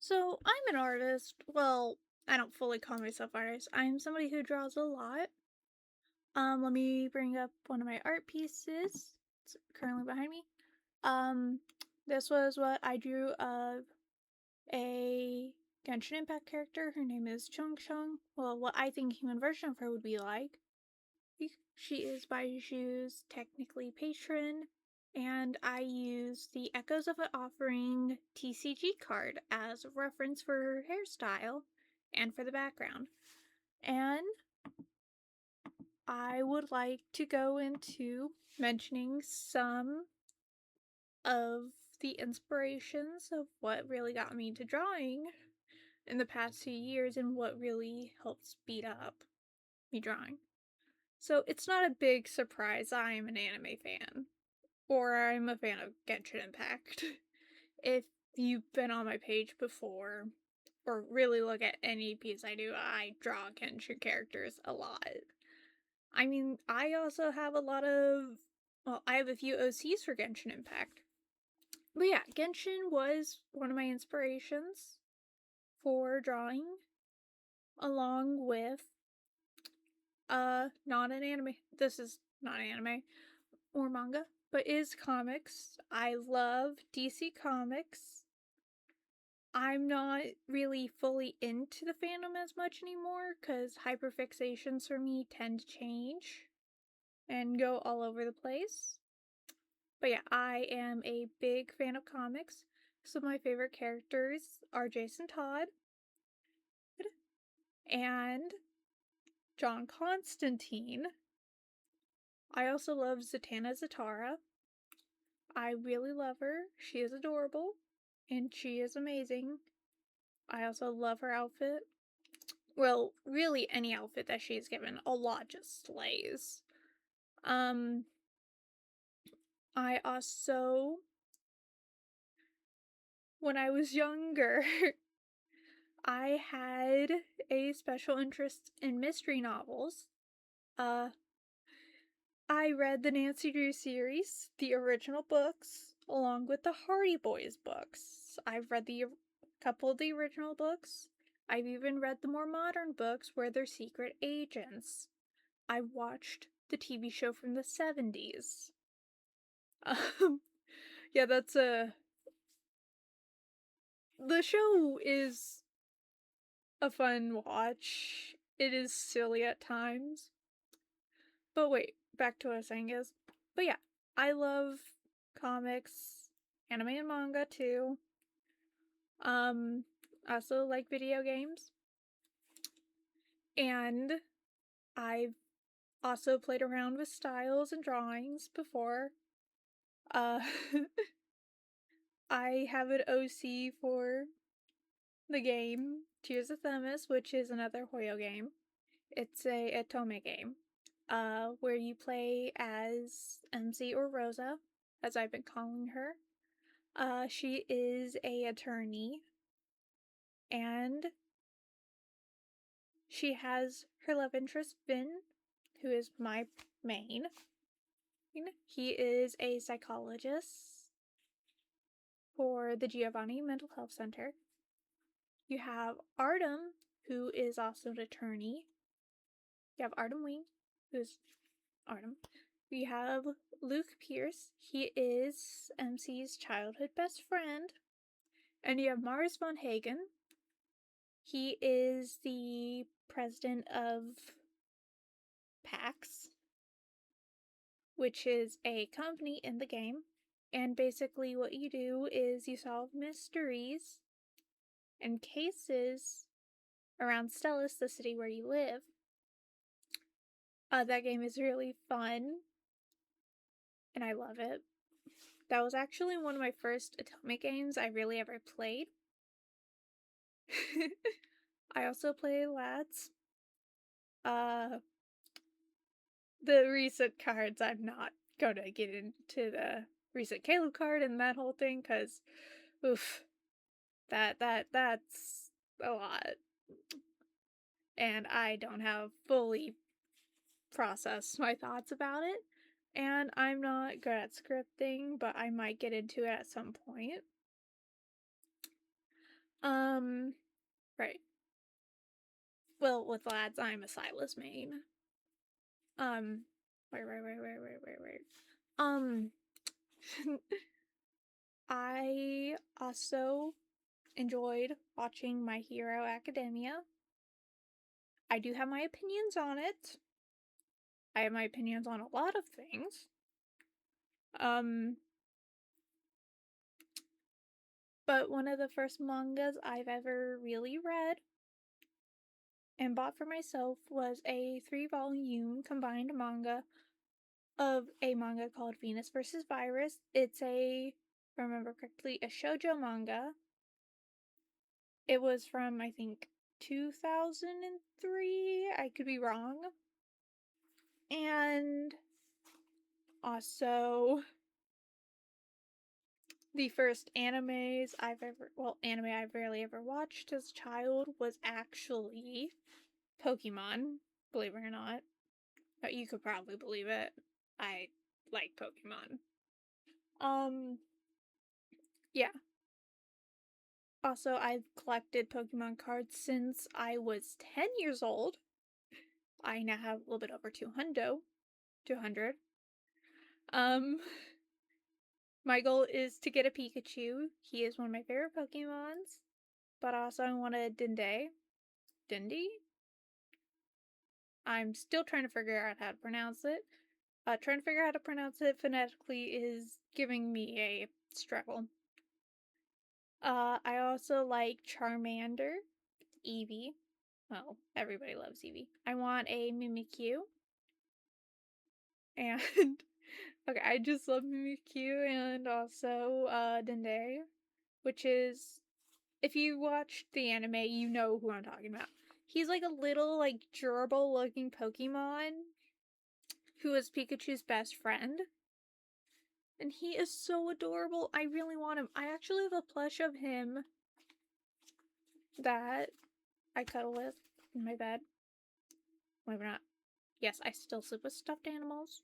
So I'm an artist. Well, I don't fully call myself artist. I'm somebody who draws a lot. Let me bring up one of my art pieces. It's currently behind me. Um, this was what I drew of a Genshin Impact character. Her name is Chung Chung. Well, what I think a human version of her would be like. She is Baiju's technically patron, and I use the Echoes of an Offering TCG card as a reference for her hairstyle and for the background. And I would like to go into mentioning some of the inspirations of what really got me into drawing in the past few years and what really helped speed up me drawing. So it's not a big surprise I'm an anime fan, or I'm a fan of Genshin Impact. If you've been on my page before, or really look at any piece I do, I draw Genshin characters a lot. I mean, I also have I have a few OCs for Genshin Impact. But yeah, Genshin was one of my inspirations for drawing, along with, not an anime. This is not anime or manga, but is comics. I love DC Comics. I'm not really fully into the fandom as much anymore because hyperfixations for me tend to change and go all over the place. But yeah, I am a big fan of comics. Some of my favorite characters are Jason Todd and John Constantine. I also love Zatanna Zatara. I really love her. She is adorable and she is amazing. I also love her outfit. Well, really any outfit that she's given, a lot just slays. I also, when I was younger, I had a special interest in mystery novels. I read the Nancy Drew series, the original books, along with the Hardy Boys books. I've read a couple of the original books. I've even read the more modern books where they're secret agents. I watched the TV show from the 70s. Yeah, the show is a fun watch. It is silly at times. But wait, back to what I was saying is, but yeah, I love comics, anime and manga too. I also like video games. And I've also played around with styles and drawings before. Uh, I have an OC for the game Tears of Themis, which is another Hoyo game. It's a Otome game, where you play as MC or Rosa, as I've been calling her. She is a attorney, and she has her love interest Vin, who is my main. He is a psychologist for the Giovanni Mental Health Center. You have Artem, who is also an attorney. You have Artem Wing, who's Artem. We have Luke Pierce. He is MC's childhood best friend. And you have Mars von Hagen. He is the president of PAX, which is a company in the game. And basically what you do is you solve mysteries and cases around Stellis, the city where you live. That game is really fun, and I love it. That was actually one of my first Atomic games I really ever played. I also play Lads. The recent cards, I'm not gonna get into the recent Caleb card and that whole thing, cause, oof, that's a lot. And I don't have fully processed my thoughts about it. And I'm not good at scripting, but I might get into it at some point. Right. Well, with lads, I'm a Silas main. Wait. I also enjoyed watching My Hero Academia. I do have my opinions on it. I have my opinions on a lot of things. But one of the first mangas I've ever really read and bought for myself was a 3-volume combined manga of a manga called Venus vs. Virus. It's if I remember correctly, a shoujo manga. It was from, I think, 2003. I could be wrong. And also, the first anime I've rarely ever watched as a child was actually Pokemon, believe it or not. But you could probably believe it. I like Pokemon. Yeah. Also, I've collected Pokemon cards since I was 10 years old. I now have a little bit over 200. My goal is to get a Pikachu. He is one of my favorite Pokemons. But also I want a Dende. Dindy? I'm still trying to figure out how to pronounce it. Trying to figure out how to pronounce it phonetically is giving me a struggle. I also like Charmander, Eevee. Well, everybody loves Eevee. I want a Mimikyu. And okay, I just love Mimikyu and also Dende, which is, if you watched the anime, you know who I'm talking about. He's like a little like durable looking Pokemon who is Pikachu's best friend. And he is so adorable. I really want him. I actually have a plush of him that I cuddle with in my bed. Wait, we're not. Yes, I still sleep with stuffed animals.